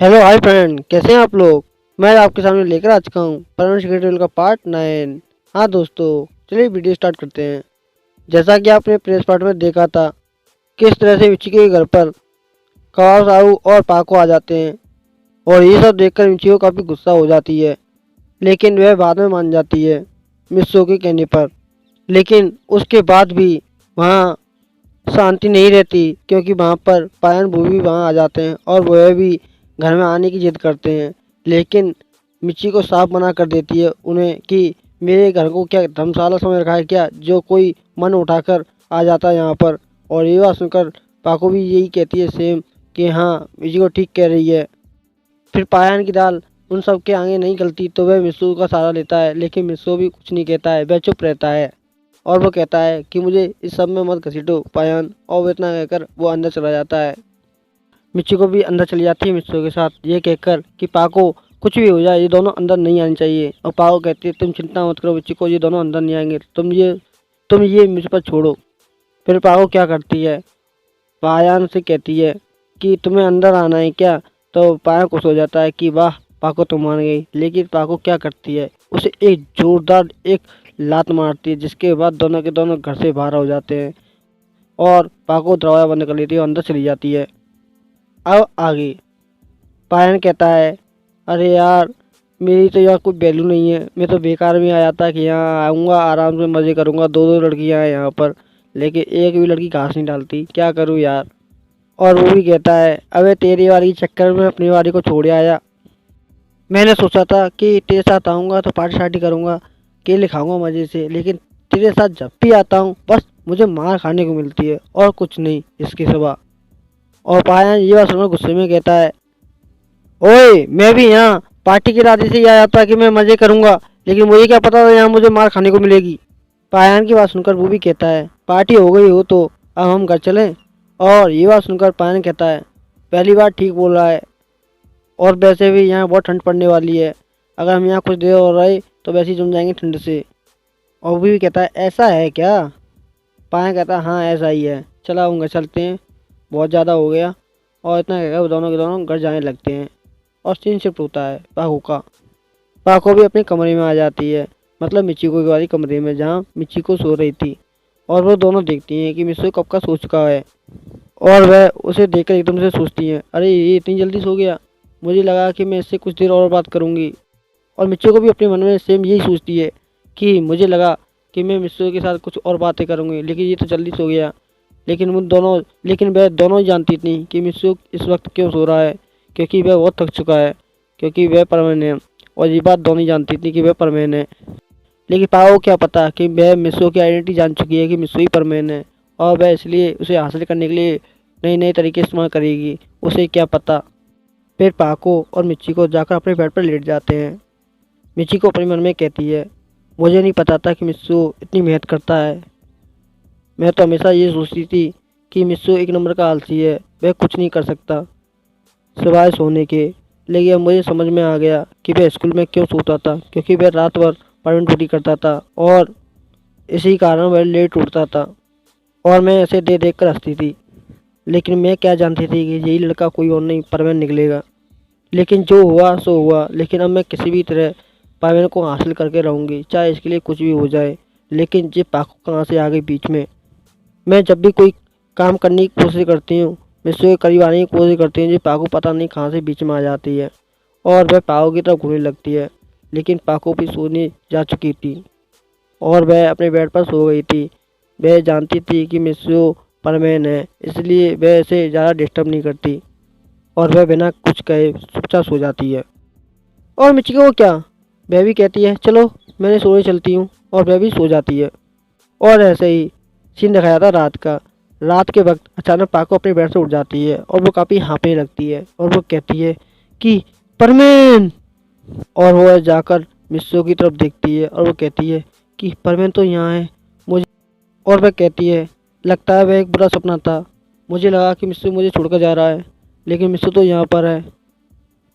Hello hi friend, कैसे हैं आप लोग। मैं आपके सामने लेकर आ चुका हूँ परमानेंट शेड्यूल का पार्ट 9। हाँ दोस्तों, चलिए वीडियो स्टार्ट करते हैं। जैसा कि आपने प्रेस पार्ट में देखा था किस तरह से मिची के घर पर कवाब साहू और पाको आ जाते हैं और ये सब देखकर मिची को काफ़ी गुस्सा हो जाती है, लेकिन वह बाद में मान जाती है मिस्सो के कहने पर। लेकिन उसके बाद भी वहाँ शांति नहीं रहती, क्योंकि वहाँ पर पायन भू भी वहाँ आ जाते हैं और वह भी घर में आने की जिद करते हैं। लेकिन मिची को साफ मना कर देती है उन्हें कि मेरे घर को क्या धर्मशाला समझ रखा है क्या, जो कोई मन उठाकर आ जाता है यहाँ पर। और ये बात सुनकर पाको भी यही कहती है सेम कि हाँ, मिची को ठीक कह रही है। फिर पायन की दाल उन सब के आगे नहीं गलती तो वह मिस्सू का सहारा लेता है, लेकिन मिस्सू भी कुछ नहीं कहता है, वह चुप रहता है। और वो कहता है कि मुझे इस सब में मत घसीटो पायन, और वो इतना कहकर वो अंदर चला जाता है। मिच्ची को भी अंदर चली जाती है मिस्सू के साथ, ये कहकर कि पाको कुछ भी हो जाए ये दोनों अंदर नहीं आने चाहिए। और पाको कहती है तुम चिंता मत करो मिच्ची को, ये दोनों अंदर नहीं आएंगे, तुम ये मुझ पर छोड़ो। फिर पाको क्या करती है, पायन से कहती है कि तुम्हें अंदर आना है क्या। तो पायन खुश हो जाता है कि वाह पाको तुम मान गई। लेकिन पाको क्या करती है, उसे एक जोरदार एक लात मारती है, जिसके बाद दोनों के दोनों घर से बाहर हो जाते हैं और पाको दरवाजा बंद कर लेती है और अंदर चली जाती है। अब आगे पायन कहता है अरे यार, मेरी तो यहाँ कोई वैल्यू नहीं है, मैं तो बेकार में आया था कि यहाँ आऊँगा आराम से मज़े करूँगा, दो दो लड़कियाँ हैं यहाँ पर, लेकिन एक भी लड़की घास नहीं डालती, क्या करूँ यार। और वो भी कहता है अबे तेरी वाली के चक्कर में अपनी वाली को छोड़ आया। मैंने सोचा था कि तेरे साथ आऊँगा तो पार्टी शार्टी करूँगा, केले खाऊंगा मज़े से, लेकिन तेरे साथ जब भी आता हूँ बस मुझे मार खाने को मिलती है और कुछ नहीं इसके सिवा। और पायन ये बात सुनकर गुस्से में कहता है ओए, मैं भी यहाँ पार्टी के इरादे से ही आया था कि मैं मज़े करूँगा, लेकिन मुझे क्या पता था यहाँ मुझे मार खाने को मिलेगी। पायन की बात सुनकर वो भी कहता है पार्टी हो गई हो तो अब हम घर चलें। और ये बात सुनकर पायन कहता है पहली बार ठीक बोल रहा है, और वैसे भी यहाँ बहुत ठंड पड़ने वाली है, अगर हम यहाँ कुछ देर और रहे तो वैसे ही जम जाएंगे ठंड से। और वो भी कहता है ऐसा है क्या। पायन कहता है हाँ ऐसा ही है, चला हम घर चलते हैं, बहुत ज़्यादा हो गया। और इतना कहकर वो दोनों के दोनों घर जाने लगते हैं और सीन शिफ्ट होता है पाको का। पाको भी अपने कमरे में आ जाती है, मतलब मिचिको के वाली कमरे में जहाँ मिचिको सो रही थी। और वो दोनों देखती हैं कि मिस्सू कब का सो चुका है। और वह उसे देखकर एकदम से सोचती हैं अरे ये इतनी जल्दी सो गया, मुझे लगा कि मैं इससे कुछ देर और बात करूँगी। और मिच्चू को भी अपने मन में सेम यही सोचती है कि मुझे लगा कि मैं मिस्सू के साथ कुछ और बातें करूँगी, लेकिन ये तो जल्दी सो गया। लेकिन वह दोनों ही जानती थी कि मिस्सू इस वक्त क्यों सो रहा है, क्योंकि वह बहुत थक चुका है, क्योंकि वह परमान है। और ये बात दोनों ही जानती थी कि वह परमान है। लेकिन पाओ को क्या पता कि वह मिस्सू की आइडेंटिटी जान चुकी है कि मिस्सू ही परमान है, और वह इसलिए उसे हासिल करने के लिए नए नए तरीके इस्तेमाल करेगी, उसे क्या पता। फिर पाको और मिच्ची को जाकर अपने बेड पर लेट जाते हैं। मिच्ची को अपने मन में कहती है मुझे नहीं पता था कि मिस्सू इतनी मेहनत करता है। मैं तो हमेशा ये सोचती थी कि मिस्सू एक नंबर का आलसी है, वह कुछ नहीं कर सकता सिवाय सोने के। लेकिन अब मुझे समझ में आ गया कि वह स्कूल में क्यों सोता था, क्योंकि वह रात भर पढ़ने टूटी करता था और इसी कारण वह लेट उठता था। और मैं ऐसे देख देख कर हंसती थी, लेकिन मैं क्या जानती थी कि यही लड़का कोई और नहीं परवीन निकलेगा। लेकिन जो हुआ सो हुआ, लेकिन अब मैं किसी भी तरह परवीन को हासिल करके रहूँगी, चाहे इसके लिए कुछ भी हो जाए। लेकिन ये पाको कहाँ से आ गई बीच में। मैं जब भी कोई काम करने की कोशिश करती हूँ, मिस्सू के करीब आने की कोशिश करती हूँ, ये पाको पता नहीं कहाँ से बीच में आ जाती है और वह पाको की तरफ घूमने लगती है। लेकिन पाको भी सोने जा चुकी थी और वह अपने बेड पर सो गई थी। वह जानती थी कि मिस्सू परवीन है, इसलिए वह इसे ज़्यादा डिस्टर्ब नहीं करती और वह बिना कुछ कहे चुपचाप सो जाती है। और मिच्ची को क्या, वह भी कहती है चलो मैंने सोने चलती हूँ, और वह भी सो जाती है। और ऐसे ही सीन दिखाया था रात का। रात के वक्त अचानक पाको अपने बेड से उठ जाती है और वो काफ़ी हाँफने लगती है और वो कहती है कि परवीन। और वो जाकर मिस्सू की तरफ देखती है और वो कहती है कि परवीन तो यहाँ है मुझे। और वह कहती है लगता है वह एक बुरा सपना था, मुझे लगा कि मिस्सू मुझे छोड़कर जा रहा है, लेकिन मिस्सू तो यहाँ पर है।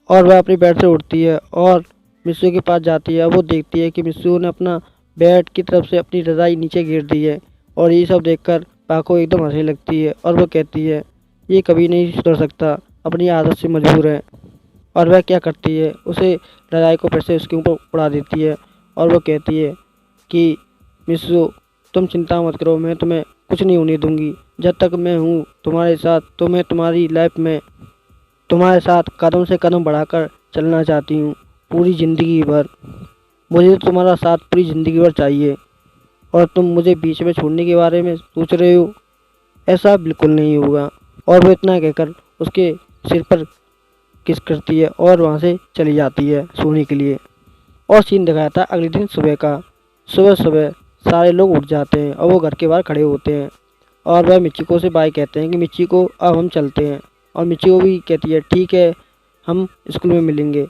और वह अपनी बेड से उठती है और मिस्सू के पास जाती है। वो देखती है कि मिस्सू ने अपना बेड की तरफ से अपनी रज़ाई नीचे गिर दी है। और ये सब देखकर पाको एकदम हंसने लगती है और वो कहती है ये कभी नहीं सुधर सकता, अपनी आदत से मजबूर है। और वह क्या करती है, उसे रजाई को फिर से उसके ऊपर उड़ा देती है और वो कहती है कि मिस्सू तुम चिंता मत करो, मैं तुम्हें कुछ नहीं होने दूंगी। जब तक मैं हूँ तुम्हारे साथ तो मैं तुम्हारी लाइफ में तुम्हारे साथ कदम से कदम बढ़ाकर चलना चाहती हूँ पूरी ज़िंदगी भर। मुझे तो तुम्हारा साथ पूरी ज़िंदगी भर चाहिए और तुम मुझे बीच में छोड़ने के बारे में सोच रहे हो, ऐसा बिल्कुल नहीं होगा। और वो इतना कहकर उसके सिर पर किस करती है और वहाँ से चली जाती है सोने के लिए। और सीन दिखाया था अगले दिन सुबह का। सुबह सुबह सारे लोग उठ जाते हैं और वो घर के बाहर खड़े होते हैं और वह मिचिको से बाय कहते हैं कि मिचिको अब हम चलते हैं। और मिचिको भी कहती है ठीक है हम स्कूल में मिलेंगे।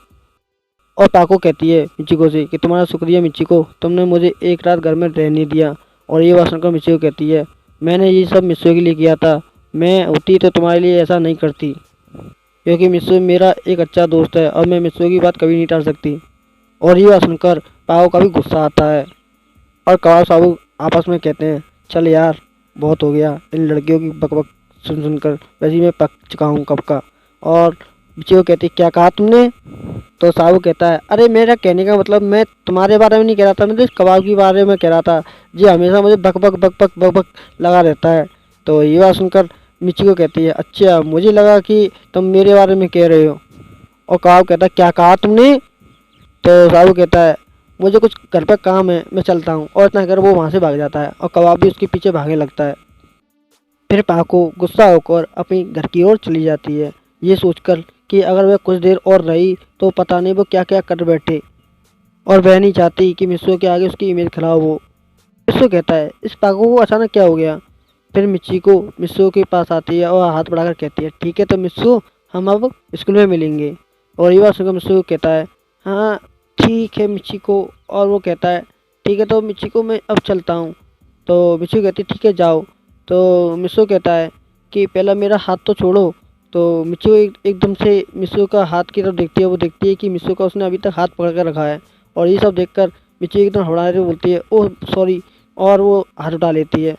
और पाको कहती है मिचिको से कि तुम्हारा शुक्रिया मिचिको, तुमने मुझे एक रात घर में रहने दिया। और ये बात सुनकर मिचिको कहती है मैंने ये सब मिस्सू के लिए किया था, मैं होती तो तुम्हारे लिए ऐसा नहीं करती, क्योंकि मिस्सू मेरा एक अच्छा दोस्त है और मैं मिस्सू की बात कभी नहीं टाल सकती। और ये बात सुनकर पाको का भी गुस्सा आता है और कवाब साबू आपस में कहते हैं चल यार बहुत हो गया इन लड़कियों की बकबक सुन सुनकर, वैसे ही मैं पक चुका हूँ कब का। और मिचिको कहती क्या कहा तुमने? तो साबू कहता है अरे मेरा कहने का मतलब मैं तुम्हारे बारे में नहीं कह रहा था, मैं तो इस कबाब के बारे में कह रहा था, जी हमेशा मुझे बक बक बक बक बक बक लगा रहता है। तो ये बात सुनकर मिचिको कहती है अच्छा मुझे लगा कि तुम मेरे बारे में कह रहे हो। और कबाब कहता है क्या कहा तुमने? तो साबू कहता है मुझे कुछ घर पर काम है मैं चलता हूँ। और इतना कर वो वहाँ से भाग जाता है और कबाब भी उसके पीछे भागने लगता है। फिर पाको गुस्सा होकर अपनी घर की ओर चली जाती है, ये सोचकर कि अगर वह कुछ देर और रही तो पता नहीं वो क्या क्या कर बैठे। और वह नहीं चाहती कि मिस्सू के आगे उसकी इमेज खराब हो। मिस्सू कहता है इस पाको को अचानक क्या हो गया? फिर मिचिको मिस्सू के पास आती है और हाथ बढ़ाकर कहती है ठीक है तो मिस्सू हम अब स्कूल में मिलेंगे। और ये बात सुनकर मिस्सू कहता है हाँ ठीक है मिचिको। और वो कहता है ठीक है तो मिचिको मैं अब चलता हूँ। तो मिचिको कहती है ठीक है जाओ। तो मिस्सू कहता है कि पहला मेरा हाथ तो छोड़ो। तो मिचिको एकदम से मिस्सू का हाथ की तरफ देखती है, वो देखती है कि मिस्सू का उसने अभी तक हाथ पकड़ कर रखा है। और ये सब देखकर मिचिको एकदम हड़बड़ाते हुए बोलती है ओह सॉरी, और वो हाथ उठा लेती है।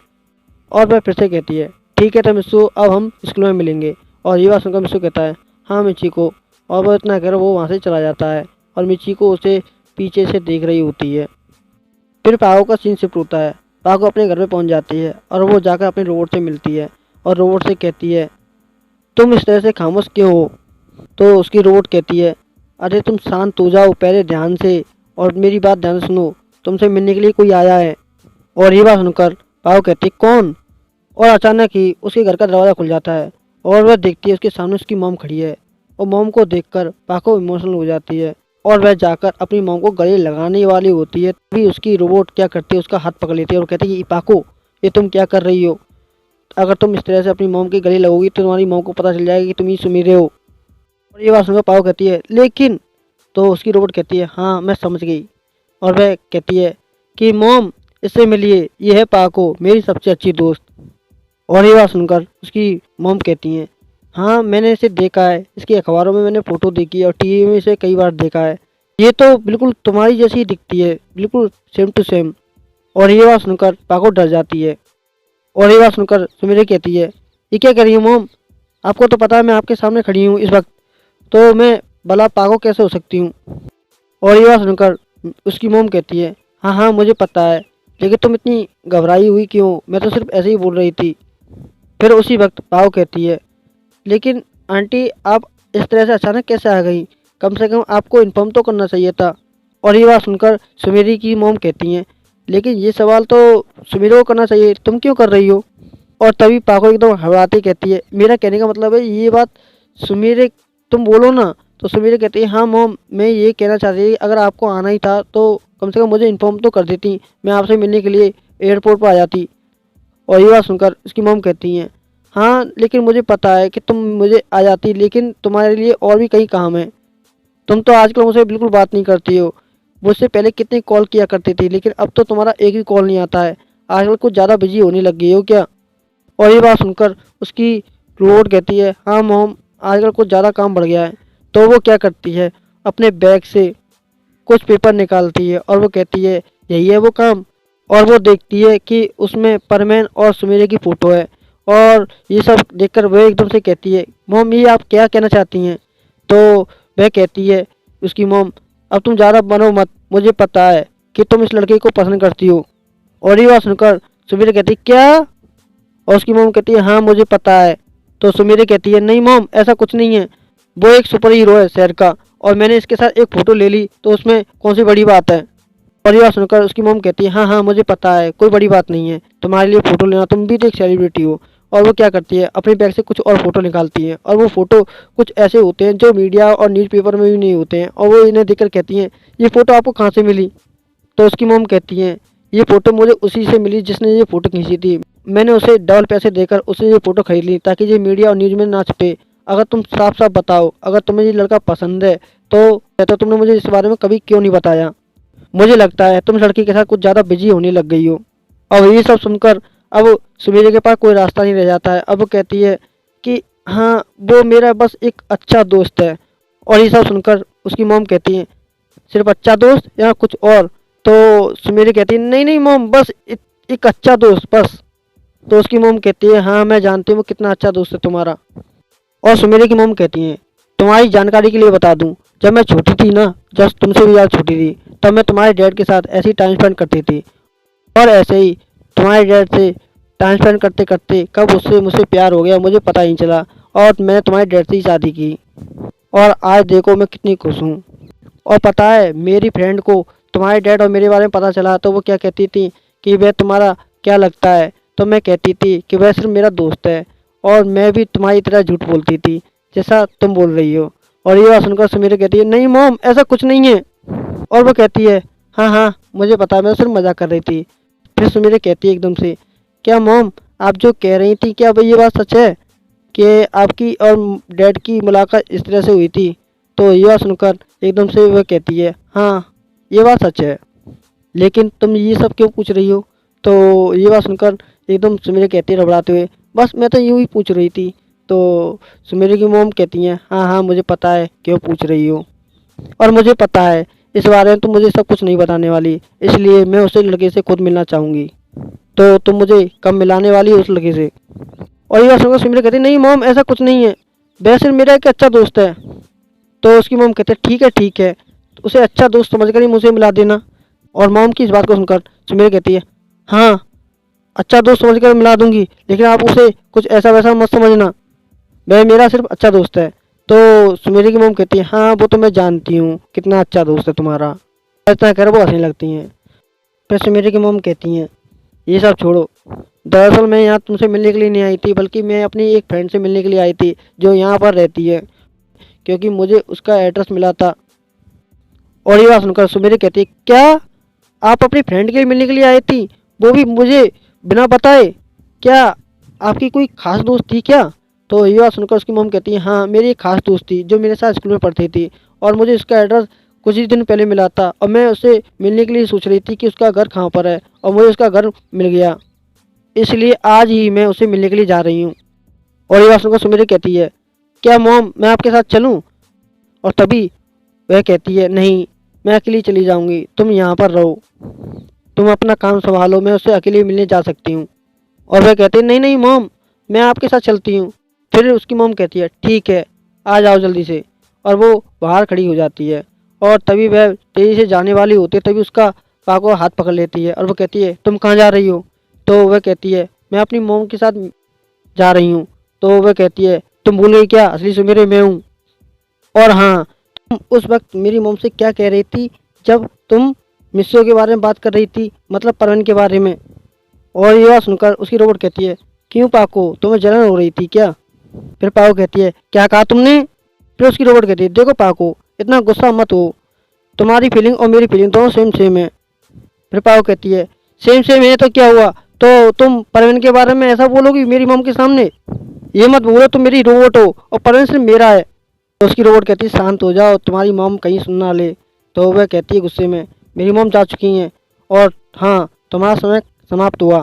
और वह फिर से कहती है ठीक है तो मिस्सू अब हम स्कूल में मिलेंगे। और ये बात सुनकर मिस्सू कहता है हाँ मिचिको। और वह इतना कर वो वहाँ से चला जाता है और मिचिको उसे पीछे से देख रही होती है। फिर पाको का सीन शिफ्ट होता है। पाको अपने घर में पहुँच जाती है और वो जाकर अपने रोबोट से मिलती है और रोबोट से कहती है तुम इस तरह से खामोश क्यों हो? तो उसकी रोबोट कहती है अरे तुम शांत हो जाओ पहले ध्यान से और मेरी बात ध्यान से सुनो, तुमसे मिलने के लिए कोई आया है। और ये बात सुनकर पाको कहती है कौन? और अचानक ही उसके घर का दरवाज़ा खुल जाता है और वह देखती है उसके सामने उसकी मॉम खड़ी है। और मॉम को देखकर पाको इमोशनल हो जाती है और वह जाकर अपनी मॉम को गले लगाने वाली होती है। तभी उसकी रोबोट क्या करती है उसका हाथ पकड़ लेती है और कहती है कि पाको ये तुम क्या कर रही हो? अगर तुम इस तरह से अपनी मॉम के गले लगोगी तो तुम्हारी मॉम को पता चल जाएगा कि तुम ही सुमीरे हो। और ये बात सुनकर पाको कहती है लेकिन, तो उसकी रोबोट कहती है हाँ मैं समझ गई। और वह कहती है कि मॉम इससे मिलिए, ये है पाको मेरी सबसे अच्छी दोस्त। और ये बात सुनकर उसकी मॉम कहती हैं हाँ मैंने इसे देखा है, इसके अखबारों में मैंने फ़ोटो देखी है और टीवी में इसे कई बार देखा है, ये तो बिल्कुल तुम्हारी जैसी ही दिखती है, बिल्कुल सेम टू सेम। और ये बात सुनकर पाको डर जाती है। और ये बात सुनकर सुमिरे कहती है ये क्या कर रही हूँ मॉम, आपको तो पता है मैं आपके सामने खड़ी हूँ इस वक्त, तो मैं भला पाको कैसे हो सकती हूँ? और ये बात सुनकर उसकी मॉम कहती है हाँ हाँ मुझे पता है, लेकिन तुम इतनी घबराई हुई क्यों, मैं तो सिर्फ ऐसे ही बोल रही थी। फिर उसी वक्त पाको कहती है लेकिन आंटी आप इस तरह से अचानक कैसे आ गई, कम से कम आपको इन्फॉर्म तो करना चाहिए था। और ये बात सुनकर सुमेरी की मॉम कहती हैं लेकिन ये सवाल तो सुमेरी को करना चाहिए, तुम क्यों कर रही हो? और तभी पाको एकदम घबराती कहती है मेरा कहने का मतलब है ये बात सुमेरे तुम बोलो ना। तो सुमेरी कहती है हाँ मॉम मैं ये कहना चाहती थी अगर आपको आना ही था तो कम से कम मुझे इन्फॉर्म तो कर देती, मैं आपसे मिलने के लिए एयरपोर्ट पर आ जाती। और ये बात सुनकर उसकी मॉम कहती हैं हाँ लेकिन मुझे पता है कि तुम मुझे आ जाती, लेकिन तुम्हारे लिए और भी कई काम है, तुम तो आजकल मुझसे बिल्कुल बात नहीं करती हो, मुझसे पहले कितनी कॉल किया करती थी लेकिन अब तो तुम्हारा एक भी कॉल नहीं आता है, आजकल कुछ ज़्यादा बिजी होने लग गई हो क्या? और ये बात सुनकर उसकी रोबोट कहती है हाँ मॉम आजकल कुछ ज़्यादा काम बढ़ गया है। तो वो क्या करती है अपने बैग से कुछ पेपर निकालती है और वो कहती है यही है वो काम। और वो देखती है कि उसमें परमैन और सुमेरे की फ़ोटो है। और ये सब देखकर वह एकदम से कहती है मॉम ये आप क्या कहना चाहती हैं? तो वह कहती है उसकी मॉम, अब तुम ज़्यादा बनो मत, मुझे पता है कि तुम इस लड़के को पसंद करती हो। और ये बात सुनकर सुमीरा कहती क्या, और उसकी मॉम कहती है हाँ मुझे पता है। तो सुमीरा कहती है नहीं मॉम, ऐसा कुछ नहीं है, वो एक सुपर हीरो है शहर का, और मैंने इसके साथ एक फ़ोटो ले ली तो उसमें कौन सी बड़ी बात है। और ये बात सुनकर उसकी मॉम कहती है हाँ हाँ मुझे पता है, कोई बड़ी बात नहीं है, तुम्हारे लिए फ़ोटो लेना, तुम भी तो एक सेलिब्रिटी हो। और वो क्या करती है, अपने बैग से कुछ और फ़ोटो निकालती है, और वो फ़ोटो कुछ ऐसे होते हैं जो मीडिया और न्यूज़पेपर में भी नहीं होते हैं। और वो इन्हें देखकर कहती हैं ये फ़ोटो आपको कहाँ से मिली। तो उसकी मॉम कहती हैं ये फ़ोटो मुझे उसी से मिली जिसने ये फ़ोटो खींची थी, मैंने उसे डबल पैसे देकर उसे ये फ़ोटो खरीद ली ताकि ये मीडिया और न्यूज़ में ना छपे। अगर तुम साफ साफ बताओ, अगर तुम्हें ये लड़का पसंद है तो तुमने मुझे इस बारे में कभी क्यों नहीं बताया। मुझे लगता है तुम लड़की के साथ कुछ ज़्यादा बिजी होने लग गई हो। और ये सब सुनकर अब सुमीरा के पास कोई रास्ता नहीं रह जाता है। अब वो कहती है कि हाँ वो मेरा बस एक अच्छा दोस्त है। और ये सब सुनकर उसकी मॉम कहती है सिर्फ अच्छा दोस्त या कुछ और। तो सुमीरा कहती है नहीं नहीं मॉम, बस एक अच्छा दोस्त बस। तो उसकी मॉम कहती है हाँ मैं जानती हूँ कितना अच्छा दोस्त है तुम्हारा। और सुमेरे की मॉम कहती हैं तुम्हारी जानकारी के लिए बता दूं, जब मैं छोटी थी ना, जब तुमसे भी ज़्यादा छोटी थी, तब मैं तुम्हारे डैड के साथ ऐसे ही टाइम स्पेंड करती थी। और ऐसे ही तुम्हारे डैड से टाइम स्पेंड करते करते कब उससे मुझसे प्यार हो गया मुझे पता ही नहीं चला, और मैंने तुम्हारे डैड से ही शादी की। और आज देखो मैं कितनी खुश हूँ। और पता है मेरी फ्रेंड को तुम्हारे डैड और मेरे बारे में पता चला तो वो क्या कहती थी कि वह तुम्हारा क्या लगता है। तो मैं कहती थी कि वह सिर्फ मेरा दोस्त है, और मैं भी तुम्हारी तरह झूठ बोलती थी जैसा तुम बोल रही हो। और ये बात सुनकर सुमीरा कहती है नहीं मॉम ऐसा कुछ नहीं है। और वो कहती है हाँ हाँ मुझे पता है, मैं सिर्फ मजाक कर रही थी। फिर सुमीरा कहती है एकदम से क्या मॉम आप जो कह रही थी क्या भाई ये बात सच है कि आपकी और डैड की मुलाकात इस तरह से हुई थी। तो ये बात सुनकर एकदम से वह कहती है हाँ ये बात सच है, लेकिन तुम ये सब क्यों पूछ रही हो। तो ये बात सुनकर एकदम सुमीरा कहती है घबराते हुए बस मैं तो यूँ ही पूछ रही थी। तो सुमीरा की मोम कहती हैं हाँ हाँ मुझे पता है क्यों पूछ रही हो, और मुझे पता है इस बारे में तुम मुझे सब कुछ नहीं बताने वाली, इसलिए मैं उस लड़के से खुद मिलना चाहूँगी। तो तुम मुझे कब मिलाने वाली हो उस लड़के से। और ये बात सुनकर सुमीरा कहती नहीं मॉम ऐसा कुछ नहीं है, वह सिर्फ मेरा एक अच्छा दोस्त है। तो उसकी मॉम कहते ठीक है उसे अच्छा दोस्त समझकर ही मुझे मिला देना। और मॉम की इस बात को सुनकर सुमीरा कहती है हाँ अच्छा दोस्त समझकर मिला दूंगी, लेकिन आप उसे कुछ ऐसा वैसा मत समझना, वह मेरा सिर्फ अच्छा दोस्त है। तो सुमीरा की मॉम कहती है हाँ वो तो मैं जानती हूँ कितना अच्छा दोस्त है तुम्हारा। ऐसा कर वो हंसने लगती हैं। फिर सुमीरा की मॉम कहती हैं ये सब छोड़ो, दरअसल मैं यहाँ तुमसे मिलने के लिए नहीं आई थी, बल्कि मैं अपनी एक फ्रेंड से मिलने के लिए आई थी जो यहाँ पर रहती है, क्योंकि मुझे उसका एड्रेस मिला था। और ये बात सुनकर सुमीरा कहती है क्या आप अपनी फ्रेंड के लिए मिलने के लिए आई थी, वो भी मुझे बिना बताए, क्या आपकी कोई खास दोस्त थी क्या। तो ये बात सुनकर उसकी मॉम कहती है हाँ मेरी एक खास दोस्त थी जो मेरे साथ स्कूल में पढ़ती थी, और मुझे उसका एड्रेस कुछ ही दिन पहले मिला था, और मैं उससे मिलने के लिए सोच रही थी कि उसका घर कहाँ पर है, और मुझे उसका घर मिल गया, इसलिए आज ही मैं उससे मिलने के लिए जा रही हूँ। और ये बात सुनकर सुमीरा कहती है क्या मॉम मैं आपके साथ चलूँ। और तभी वह कहती है नहीं मैं अकेली चली जाऊँगी, तुम यहाँ पर रहो, तुम अपना काम संभालो, मैं उससे अकेले मिलने जा सकती हूँ। और वह कहती है नहीं नहीं मॉम मैं आपके साथ चलती हूँ। फिर उसकी मॉम कहती है ठीक है आ जाओ जल्दी से। और वो बाहर खड़ी हो जाती है, और तभी वह तेज़ी से जाने वाली होती है, तभी उसका पाको हाथ पकड़ लेती है और वो कहती है तुम कहाँ जा रही हो। तो वह कहती है मैं अपनी मॉम के साथ जा रही हूँ। तो वह कहती है तुम भूल गई क्या, असली सुमेरे मैं हूँ। और हाँ तुम उस वक्त मेरी मॉम से क्या कह रही थी जब तुम मिस्सो के बारे में बात कर रही थी, मतलब परवीन के बारे में। और यह सुनकर उसकी रोबोट कहती है क्यों पाको तुम्हें जलन हो रही थी क्या। फिर पाको कहती है क्या कहा तुमने। फिर उसकी रोबोट कहती है देखो पाको इतना गुस्सा मत हो, तुम्हारी फीलिंग और मेरी फीलिंग दोनों सेम सेम है। फिर पाको कहती है सेम सेम है तो क्या हुआ, तो तुम परवीन के बारे में ऐसा बोलोगी मेरी मॉम के सामने, ये मत बोलो तुम मेरी रोबोट हो और परवीन सिर्फ मेरा है। तो उसकी रोबोट कहती है शांत हो जाओ तुम्हारी मॉम कहीं सुन ना ले। तो वह कहती है गुस्से में मेरी मॉम जा चुकी हैं और हाँ तुम्हारा समय समाप्त हुआ।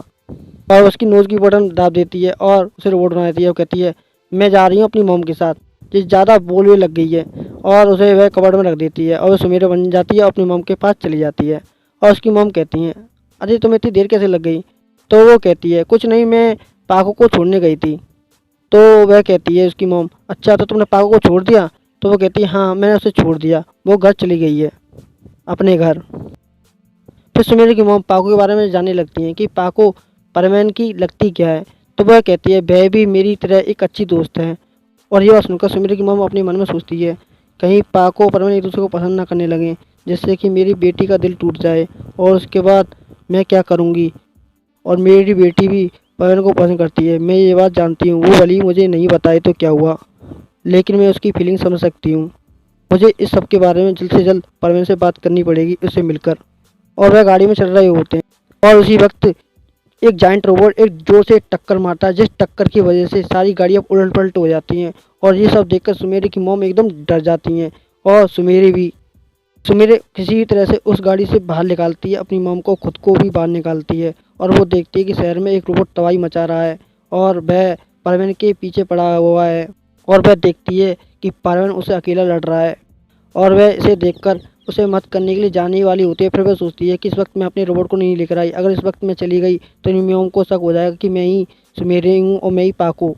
और उसकी नोज़ की बटन दाब देती है और उसे रोबोट बना देती है। वो कहती है मैं जा रही हूँ अपनी मॉम के साथ, जिस ज़्यादा बोलने लग गई है, और उसे वह कबर्ड में रख देती है और वो सुमेरा बन जाती है और अपनी मॉम के पास चली जाती है। और उसकी मॉम कहती हैं अरे तुम्हें इतनी देर कैसे लग गई। तो वो कहती है कुछ नहीं मैं पाको को छोड़ने गई थी। तो वह कहती है उसकी मॉम अच्छा तो तुमने पाको को छोड़ दिया, तो वो कहती है हाँ मैंने उसे छोड़ दिया, वो घर चली गई है अपने घर। फिर सुमेर की मॉम पाको के बारे में जानने लगती हैं कि पाको परवीन की लगती क्या है। तो वह कहती है वह भी मेरी तरह एक अच्छी दोस्त है। और ये बात सुनकर सुमेर की मॉम अपने मन में सोचती है कहीं पाको और परवीन एक दूसरे को पसंद ना करने लगें, जिससे कि मेरी बेटी का दिल टूट जाए और उसके बाद मैं क्या करूँगी। और मेरी बेटी भी परवीन को पसंद करती है, मैं ये बात जानती हूँ। वो भले ही मुझे नहीं बताए तो क्या हुआ, लेकिन मैं उसकी फीलिंग समझ सकती हूँ। मुझे इस सब के बारे में जल्द से जल्द परवीन से बात करनी पड़ेगी, उससे मिलकर। और वह गाड़ी में चल रहे होते हैं और उसी वक्त एक जाइंट रोबोट एक जोर से टक्कर मारता है, जिस टक्कर की वजह से सारी गाड़ियाँ उलट पलट हो जाती हैं। और ये सब देखकर सुमेरी की मॉम एकदम डर जाती हैं और सुमेरी भी। सुमेरे किसी भी तरह से उस गाड़ी से बाहर निकालती है अपनी मॉम को, खुद को भी बाहर निकालती है। और वो देखती है कि शहर में एक रोबोट तबाही मचा रहा है और वह परवीन के पीछे पड़ा हुआ है। और वह देखती है कि परवीन उसे अकेला लड़ रहा है और वह इसे देखकर उसे मत करने के लिए जाने ही वाली होती है। फिर वह सोचती है कि इस वक्त मैं अपने रोबोट को नहीं लेकर आई, अगर इस वक्त मैं चली गई तो इन मॉम को शक हो जाएगा कि मैं ही सुमेरे हूँ और मैं ही पाको।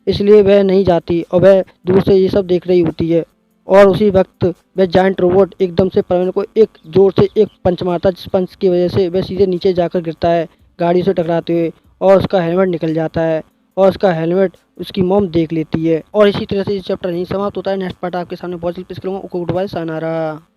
इसलिए वह नहीं जाती और वह दूर से ये सब देख रही होती है। और उसी वक्त वह जायंट रोबोट एकदम से परवीन को एक जोर से एक पंच मारता है, जिस पंच की वजह से वह सीधे नीचे जाकर गिरता है गाड़ी से टकराते हुए और उसका हेलमेट निकल जाता है। और उसका हेलमेट उसकी मॉम देख लेती है। और इसी तरह से ये चैप्टर यहीं समाप्त होता है। नेक्स्ट पार्ट आपके सामने बहुत जल्द पेश करूँगा। Okay, good bye, sayonara.